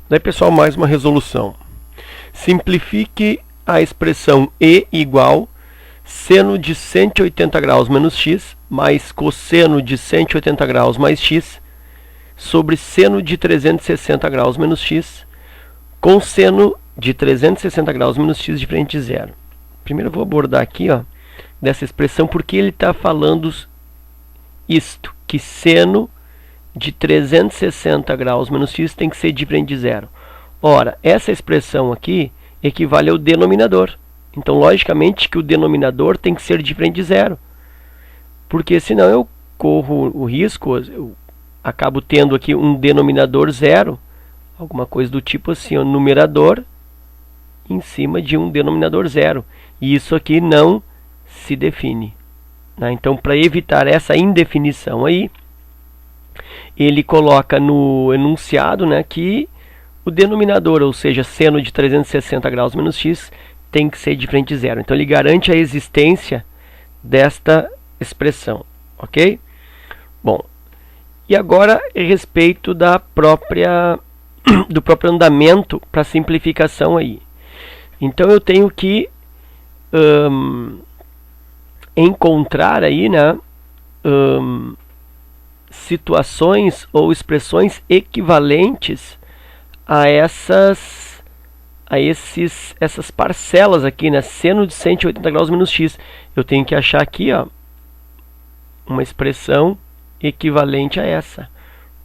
Daí, pessoal, mais uma resolução. Simplifique a expressão E igual seno de 180 graus menos x mais cosseno de 180 graus mais x sobre seno de 360 graus menos x com seno de 360 graus menos x diferente de zero. Primeiro eu vou abordar aqui, ó, dessa expressão, porque ele está falando isto, que seno de 360 graus menos x tem que ser diferente de zero. Ora, essa expressão aqui equivale ao denominador. Então, logicamente, que o denominador tem que ser diferente de zero. Porque senão eu corro o risco, eu acabo tendo aqui um denominador zero, alguma coisa do tipo assim, o numerador em cima de um denominador zero. E isso aqui não se define, né? Então, para evitar essa indefinição aí, ele coloca no enunciado, né, que o denominador, ou seja, seno de 360 graus menos x, tem que ser diferente de zero. Então ele garante a existência desta expressão, ok? Bom, e agora a respeito do próprio andamento para simplificação aí. Então eu tenho que encontrar aí, né, situações ou expressões equivalentes a essas parcelas aqui, né? Seno de 180 graus menos x. Eu tenho que achar aqui, ó, uma expressão equivalente a essa.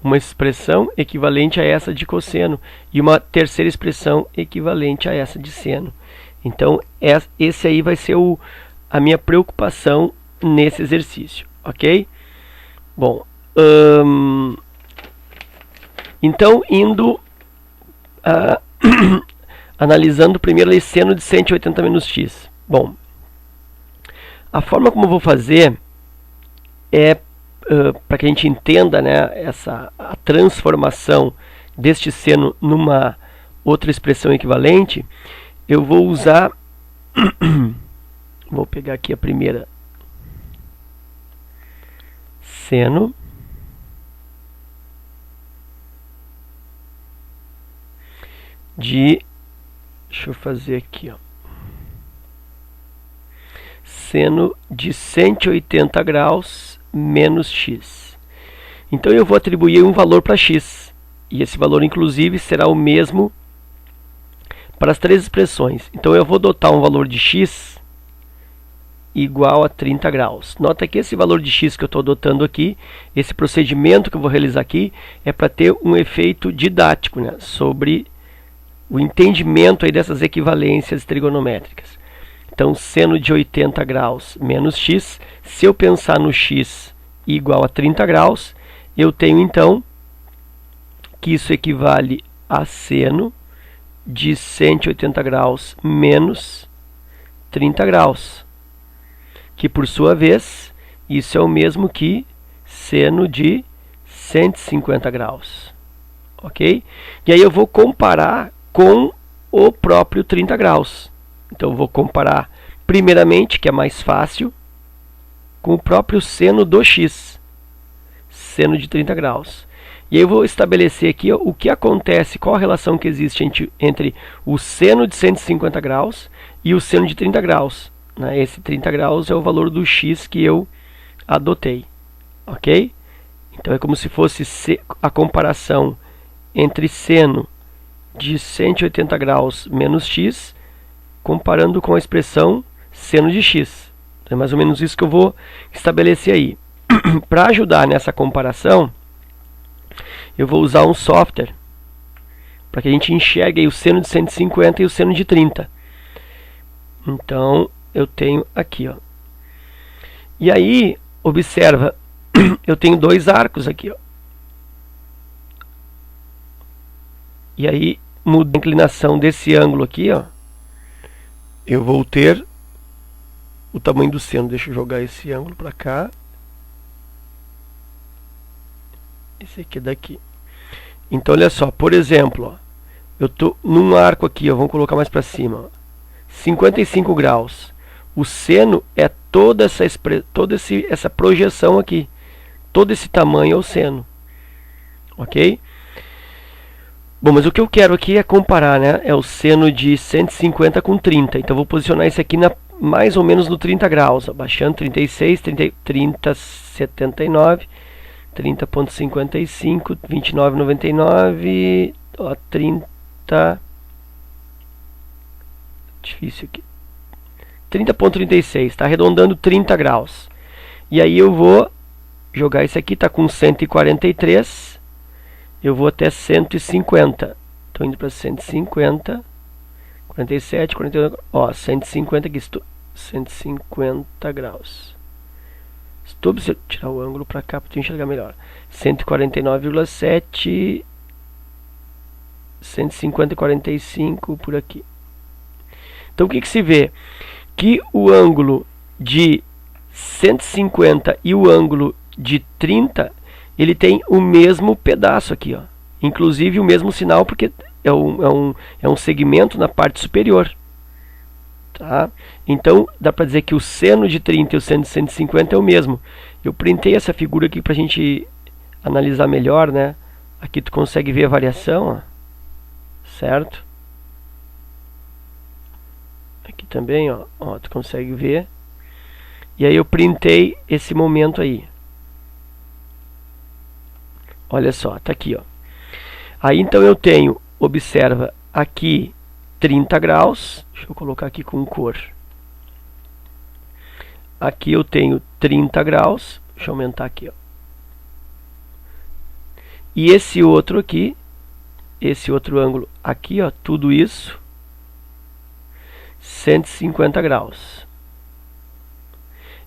Uma expressão equivalente a essa de cosseno. E uma terceira expressão equivalente a essa de seno. Então, esse aí vai ser a minha preocupação nesse exercício. Ok? Bom, então, indo analisando primeiro a seno de 180 menos x. Bom, a forma como eu vou fazer é, para que a gente entenda, né, a transformação deste seno numa outra expressão equivalente, eu vou usar, vou pegar aqui a primeira, seno de, deixa eu fazer aqui, ó, seno de 180 graus menos x. Então eu vou atribuir um valor para x, e esse valor inclusive será o mesmo para as três expressões. Então eu vou adotar um valor de x igual a 30 graus. Nota que esse valor de x que eu estou adotando aqui, esse procedimento que eu vou realizar aqui, é para ter um efeito didático, né, sobre o entendimento aí dessas equivalências trigonométricas. Então, seno de 80 graus menos x, se eu pensar no x igual a 30 graus, eu tenho então que isso equivale a seno de 180 graus menos 30 graus, que por sua vez, isso é o mesmo que seno de 150 graus. Ok? E aí eu vou comparar com o próprio 30 graus. Então eu vou comparar primeiramente, que é mais fácil, com o próprio seno do x, seno de 30 graus. E aí eu vou estabelecer aqui, ó, o que acontece, qual a relação que existe entre o seno de 150 graus e o seno de 30 graus. Né? Esse 30 graus é o valor do x que eu adotei. Ok? Então é como se fosse a comparação entre seno de 180 graus menos x, comparando com a expressão seno de x. É mais ou menos isso que eu vou estabelecer aí. Para ajudar nessa comparação, eu vou usar um software para que a gente enxergue aí o seno de 150 e o seno de 30. Então, eu tenho aqui, ó. E aí, observa, eu tenho dois arcos aqui, ó. E aí, muda a inclinação desse ângulo aqui, ó. Eu vou ter o tamanho do seno. Deixa eu jogar esse ângulo para cá. Esse aqui é daqui. Então, olha só, por exemplo, ó, eu estou num arco aqui, ó, vamos colocar mais para cima, ó, 55 graus. O seno é toda essa projeção aqui. Todo esse tamanho é o seno. Ok? Bom, mas o que eu quero aqui é comparar, né? É o seno de 150 com 30. Então, eu vou posicionar isso aqui mais ou menos no 30 graus. Abaixando 36, 30, 79, 30,55, 29,99, 30... Difícil aqui. 30,36, está arredondando 30 graus. E aí eu vou jogar isso aqui, está com 143, eu vou até 150. Estou indo para 150, 47, 48, ó, 150 aqui, 150 graus. Estou tirar o ângulo para cá para enxergar melhor. 149,7, 150 e 45 por aqui. Então o que se vê? Que o ângulo de 150 e o ângulo de 30, ele tem o mesmo pedaço aqui, ó. Inclusive o mesmo sinal, porque é um segmento na parte superior. Tá? Então dá para dizer que o seno de 30 e o seno de 150 é o mesmo. Eu printei essa figura aqui para a gente analisar melhor, né? Aqui tu consegue ver a variação, ó. Certo? Aqui também, ó, tu consegue ver. E aí eu printei esse momento aí. Olha só, tá aqui, ó. Aí então eu tenho, observa, aqui 30 graus. Deixa eu colocar aqui com cor. Aqui eu tenho 30 graus. Deixa eu aumentar aqui, ó. E esse outro aqui, esse outro ângulo aqui, ó, tudo isso 150 graus.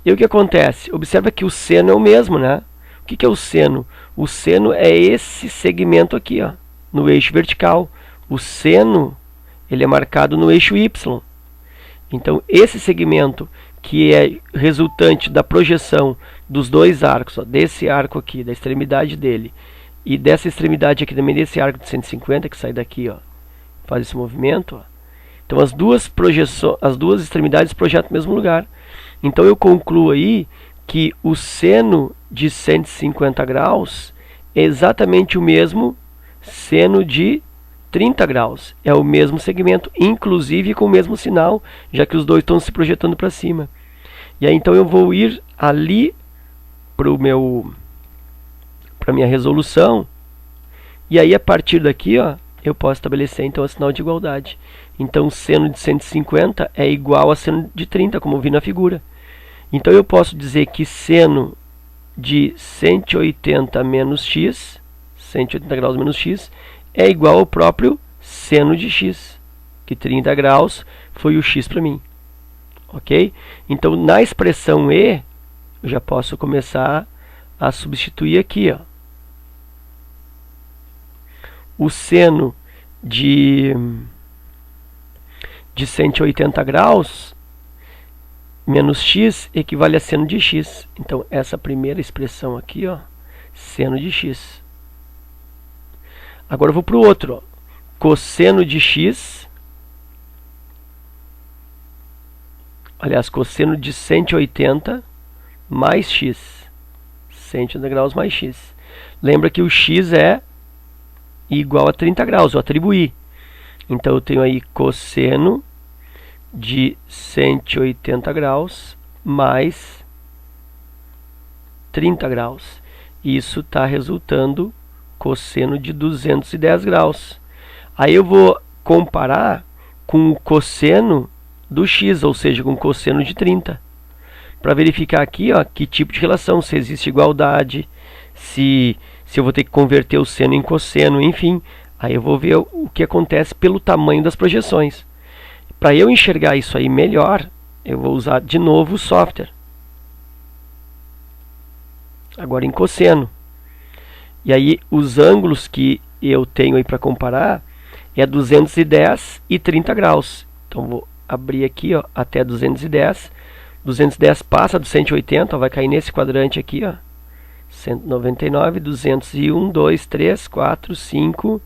E o que acontece? Observa que o seno é o mesmo, né? O que é o seno? O seno é esse segmento aqui, ó, no eixo vertical. O seno, ele é marcado no eixo Y. Então, esse segmento que é resultante da projeção dos dois arcos, ó, desse arco aqui, da extremidade dele, e dessa extremidade aqui também, desse arco de 150, que sai daqui, ó, faz esse movimento, ó. Então as duas extremidades projetam no mesmo lugar. Então eu concluo aí que o seno de 150 graus é exatamente o mesmo seno de 30 graus. É o mesmo segmento, inclusive com o mesmo sinal, já que os dois estão se projetando para cima. E aí então eu vou ir ali para minha resolução. E aí a partir daqui, ó, eu posso estabelecer então o sinal de igualdade. Então o seno de 150 é igual a seno de 30, como eu vi na figura. Então eu posso dizer que seno de 180 menos x, 180 graus menos x, é igual ao próprio seno de x, que 30 graus foi o x para mim. Ok? Então na expressão E, eu já posso começar a substituir aqui, ó. O seno de 180 graus menos x equivale a seno de x. Então, essa primeira expressão aqui, ó, seno de x. Agora eu vou para o outro, ó. Cosseno de x, aliás, cosseno de 180 mais x. 180 graus mais x. Lembra que o x é igual a 30 graus, eu atribuí. Então eu tenho aí cosseno de 180 graus mais 30 graus. Isso está resultando cosseno de 210 graus. Aí eu vou comparar com o cosseno do x, ou seja, com o cosseno de 30. Para verificar aqui, ó, que tipo de relação, se existe igualdade, se eu vou ter que converter o seno em cosseno, enfim. Aí eu vou ver o que acontece pelo tamanho das projeções. Para eu enxergar isso aí melhor, eu vou usar de novo o software. Agora em cosseno. E aí os ângulos que eu tenho aí para comparar é 210 e 30 graus. Então vou abrir aqui, ó, até 210. 210 passa do 180, ó, vai cair nesse quadrante aqui, ó. 199, 201, 2, 3, 4, 5,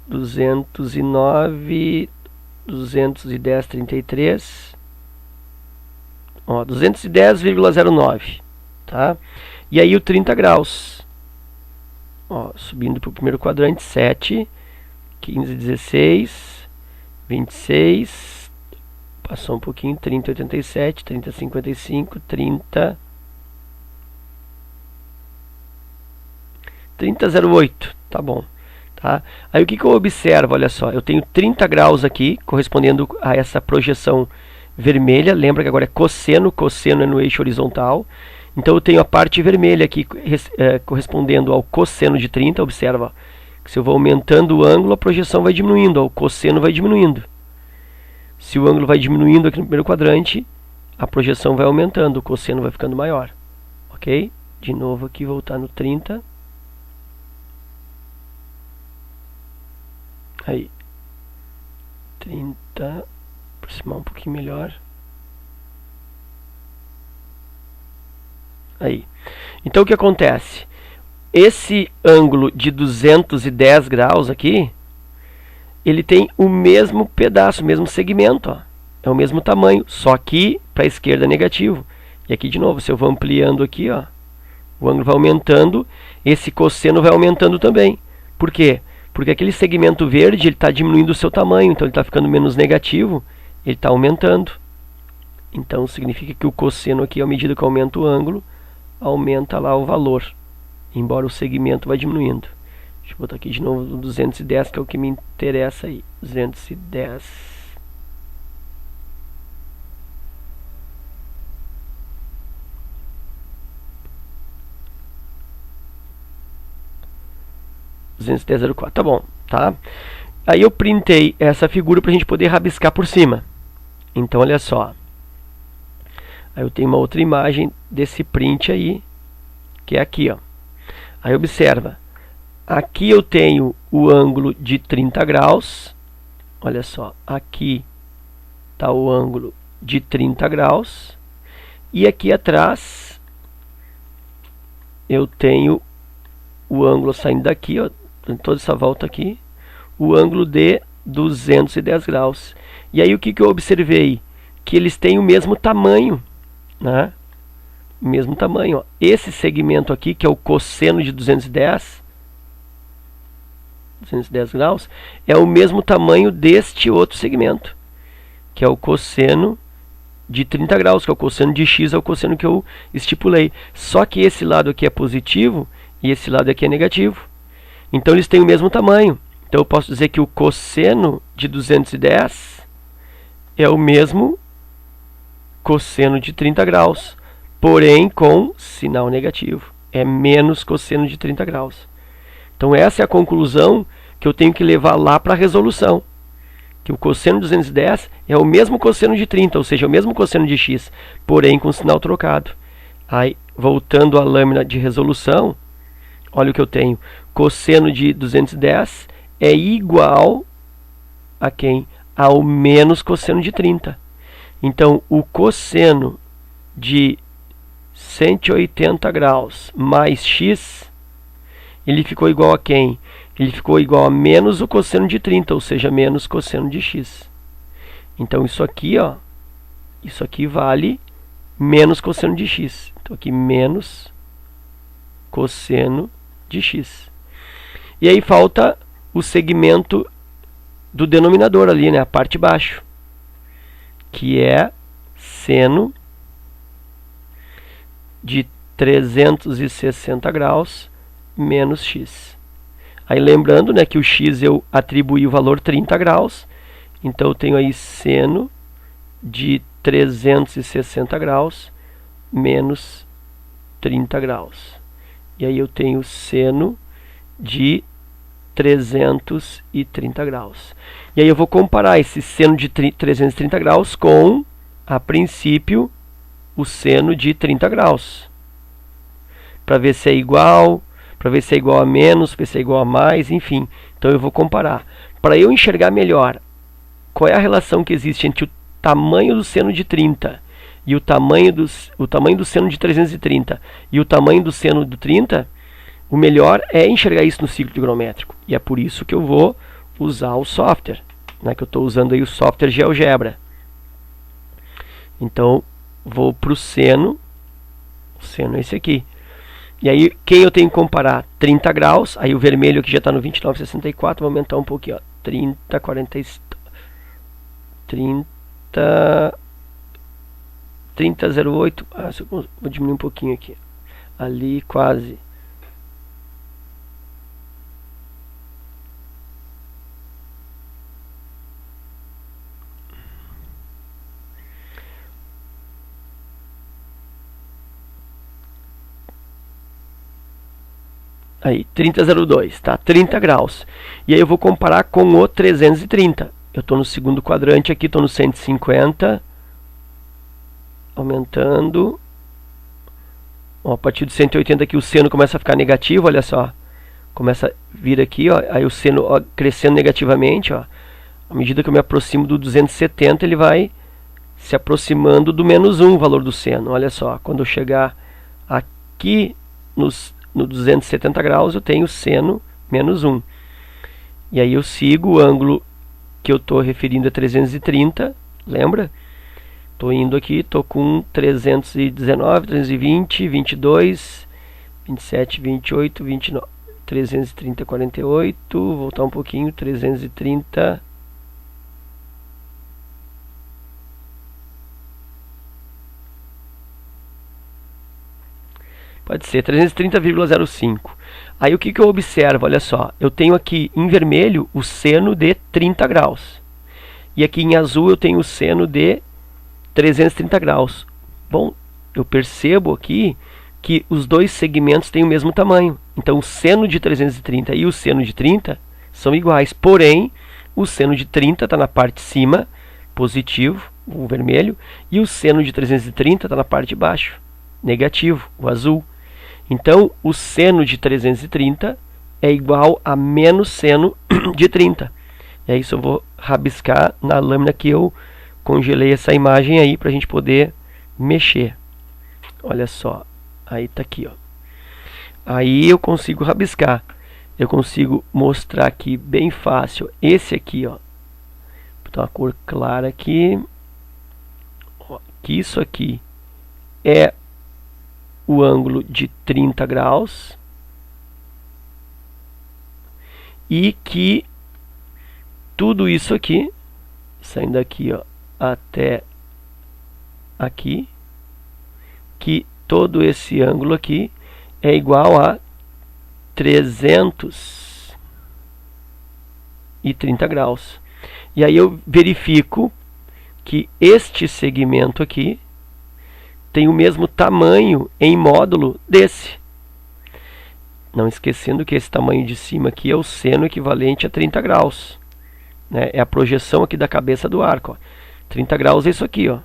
209, 210, 33, ó, 210,09, tá? E aí o 30 graus, ó, subindo para o primeiro quadrante, 7, 15, 16, 26, passou um pouquinho, 30, 87, 30, 55, 30, 30,08, tá bom. Tá? Aí o que eu observo, olha só, eu tenho 30 graus aqui, correspondendo a essa projeção vermelha, lembra que agora é cosseno, cosseno é no eixo horizontal, então eu tenho a parte vermelha aqui correspondendo ao cosseno de 30, observa, que se eu vou aumentando o ângulo, a projeção vai diminuindo, o cosseno vai diminuindo. Se o ângulo vai diminuindo aqui no primeiro quadrante, a projeção vai aumentando, o cosseno vai ficando maior, ok? De novo aqui, voltar no 30. Aí, 30, aproximar um pouquinho melhor. Aí, então o que acontece? Esse ângulo de 210 graus aqui, ele tem o mesmo pedaço, o mesmo segmento, ó. É o mesmo tamanho, só que para a esquerda é negativo. E aqui de novo, se eu vou ampliando aqui, ó, o ângulo vai aumentando, esse cosseno vai aumentando também. Por quê? Porque aquele segmento verde está diminuindo o seu tamanho, então ele está ficando menos negativo, ele está aumentando. Então significa que o cosseno aqui, à medida que aumenta o ângulo, aumenta lá o valor, embora o segmento vai diminuindo. Deixa eu botar aqui de novo o 210, que é o que me interessa aí. 210. Tá bom, tá? Aí eu printei essa figura para a gente poder rabiscar por cima. Então olha só. Aí eu tenho uma outra imagem desse print aí, que é aqui, ó. Aí observa. Aqui eu tenho o ângulo de 30 graus. Olha só, aqui está o ângulo de 30 graus. E aqui atrás eu tenho o ângulo saindo daqui, ó, toda essa volta aqui, o ângulo de 210 graus. E aí o que eu observei? Que eles têm o mesmo tamanho, né? O mesmo tamanho, ó. Esse segmento aqui, que é o cosseno de 210 graus, é o mesmo tamanho deste outro segmento, que é o cosseno de 30 graus, que é o cosseno de x, é o cosseno que eu estipulei. Só que esse lado aqui é positivo e esse lado aqui é negativo. Então eles têm o mesmo tamanho. Então eu posso dizer que o cosseno de 210 é o mesmo cosseno de 30 graus, porém com sinal negativo. É menos cosseno de 30 graus. Então essa é a conclusão que eu tenho que levar lá para a resolução. Que o cosseno de 210 é o mesmo cosseno de 30, ou seja, o mesmo cosseno de x, porém com sinal trocado. Aí, voltando à lâmina de resolução, olha o que eu tenho. Cosseno de 210 é igual a quem? Ao menos cosseno de 30. Então, o cosseno de 180 graus mais x, ele ficou igual a quem? Ele ficou igual a menos o cosseno de 30, ou seja, menos cosseno de x. Então, isso aqui, ó, isso aqui vale menos cosseno de x. Então, aqui menos cosseno de x. E aí falta o segmento do denominador ali, né, a parte de baixo, que é seno de 360 graus menos x. Aí lembrando, né, que o x eu atribuí o valor 30 graus, então eu tenho aí seno de 360 graus menos 30 graus. E aí eu tenho seno de 330 graus. E aí eu vou comparar esse seno de 330 graus com, a princípio, o seno de 30 graus. Para ver se é igual, para ver se é igual a menos, para ver se é igual a mais, enfim. Então eu vou comparar. Para eu enxergar melhor qual é a relação que existe entre o tamanho do seno de 30 e o tamanho do seno de 330 e o tamanho do seno do 30, o melhor é enxergar isso no ciclo trigonométrico. E é por isso que eu vou usar o software, né, que eu estou usando aí o software GeoGebra. Então, vou para o seno é esse aqui. E aí, quem eu tenho que comparar? 30 graus, aí o vermelho aqui já está no 29,64, vou aumentar um pouquinho, ó, 30, 40, 30, 30,08, vou diminuir um pouquinho aqui, ali quase. Aí, 30,02, tá? 30 graus. E aí eu vou comparar com o 330. Eu estou no segundo quadrante aqui, estou no 150. Aumentando. Ó, a partir do 180 aqui o seno começa a ficar negativo, olha só. Começa a vir aqui, ó, aí o seno ó, crescendo negativamente, ó. À medida que eu me aproximo do 270, ele vai se aproximando do menos 1, o valor do seno. Olha só, quando eu chegar aqui no 270 graus, eu tenho seno menos 1. E aí eu sigo o ângulo que eu estou referindo a 330, lembra? Estou indo aqui, estou com 319, 320, 22, 27, 28, 29, 330, 48, voltar um pouquinho, 330... Pode ser 330,05. Aí o que eu observo? Olha só, eu tenho aqui em vermelho o seno de 30 graus. E aqui em azul eu tenho o seno de 330 graus. Bom, eu percebo aqui que os dois segmentos têm o mesmo tamanho. Então o seno de 330 e o seno de 30 são iguais. Porém, o seno de 30 está na parte de cima, positivo, o vermelho, e o seno de 330 está na parte de baixo, negativo, o azul. Então, o seno de 330 é igual a menos seno de 30. E é isso eu vou rabiscar na lâmina que eu congelei essa imagem aí para a gente poder mexer. Olha só, aí está aqui, ó. Aí eu consigo rabiscar. Eu consigo mostrar aqui bem fácil. Esse aqui, ó. Vou botar uma cor clara aqui. Ó, que isso aqui é o ângulo de 30 graus e que tudo isso aqui, saindo daqui ó, até aqui, que todo esse ângulo aqui é igual a 330 graus. E aí eu verifico que este segmento aqui tem o mesmo tamanho em módulo desse. Não esquecendo que esse tamanho de cima aqui é o seno equivalente a 30 graus. Né? É a projeção aqui da cabeça do arco. Ó. 30 graus é isso aqui. Ó.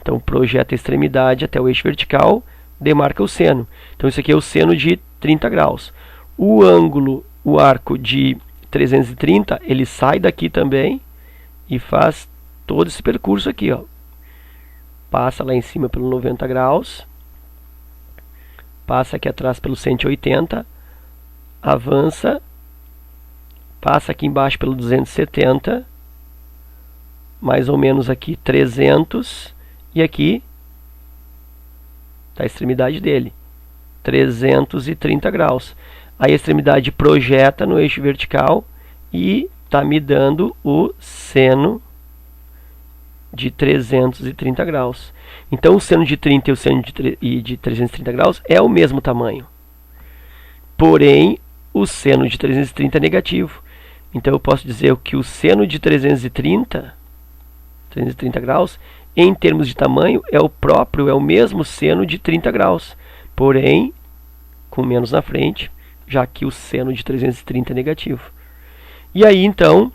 Então projeta a extremidade até o eixo vertical, demarca o seno. Então isso aqui é o seno de 30 graus. O ângulo, o arco de 330, ele sai daqui também e faz todo esse percurso aqui, ó. Passa lá em cima pelo 90 graus, passa aqui atrás pelo 180, avança, passa aqui embaixo pelo 270, mais ou menos aqui 300, e aqui está a extremidade dele, 330 graus. Aí a extremidade projeta no eixo vertical e está me dando o seno de 330 graus. Então o seno de 30 e o seno de 330 graus é o mesmo tamanho. Porém, o seno de 330 é negativo. Então eu posso dizer que o seno de 330 graus, em termos de tamanho, é o mesmo seno de 30 graus. Porém, com menos na frente, já que o seno de 330 é negativo. E aí então,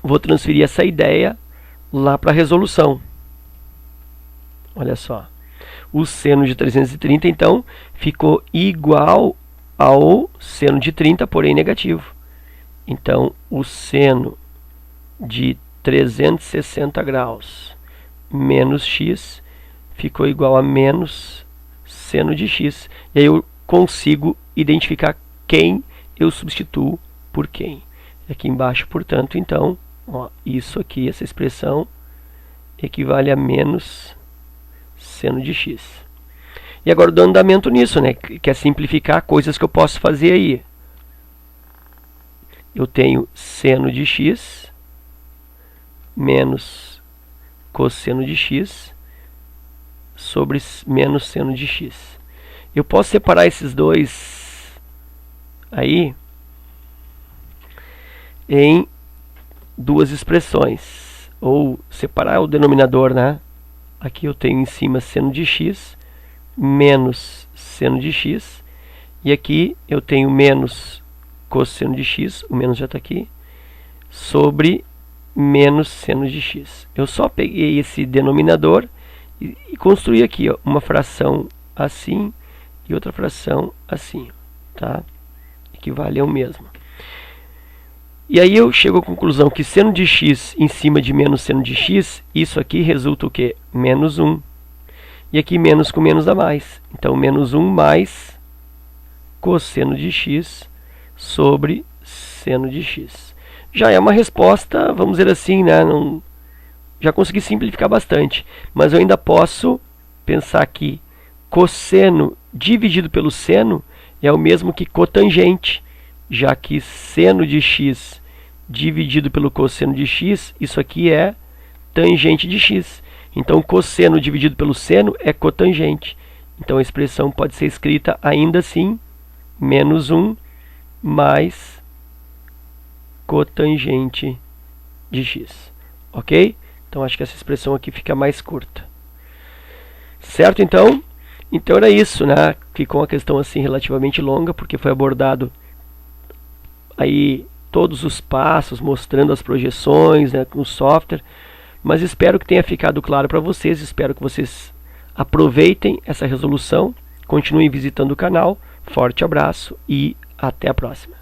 vou transferir essa ideia lá para a resolução. Olha só. O seno de 330, então, ficou igual ao seno de 30, porém negativo. Então, o seno de 360 graus menos x ficou igual a menos seno de x. E aí eu consigo identificar quem eu substituo por quem. Aqui embaixo, portanto, então, ó, isso aqui, essa expressão, equivale a menos seno de x. E agora dando andamento nisso, né? Que é simplificar coisas que eu posso fazer aí. Eu tenho seno de x menos cosseno de x sobre menos seno de x. Eu posso separar esses dois aí em duas expressões, ou separar o denominador, né? Aqui eu tenho em cima seno de x menos seno de x, e aqui eu tenho menos cosseno de x, o menos já está aqui, sobre menos seno de x. Eu só peguei esse denominador e construí aqui, ó, uma fração assim e outra fração assim, tá? Equivale ao mesmo. E aí eu chego à conclusão que seno de x em cima de menos seno de x, isso aqui resulta o quê? Menos 1. E aqui menos com menos dá mais. Então, menos 1 mais cosseno de x sobre seno de x. Já é uma resposta, vamos dizer assim, né? Já consegui simplificar bastante. Mas eu ainda posso pensar que cosseno dividido pelo seno é o mesmo que cotangente, já que seno de x dividido pelo cosseno de x, isso aqui é tangente de x. Então, cosseno dividido pelo seno é cotangente. Então, a expressão pode ser escrita ainda assim, menos 1 mais cotangente de x. Ok? Então, acho que essa expressão aqui fica mais curta. Certo, então? Então, era isso, né? Ficou uma questão assim relativamente longa, porque foi abordado aí todos os passos, mostrando as projeções, né, com o software. Mas espero que tenha ficado claro para vocês. Espero que vocês aproveitem essa resolução. Continuem visitando o canal. Forte abraço e até a próxima.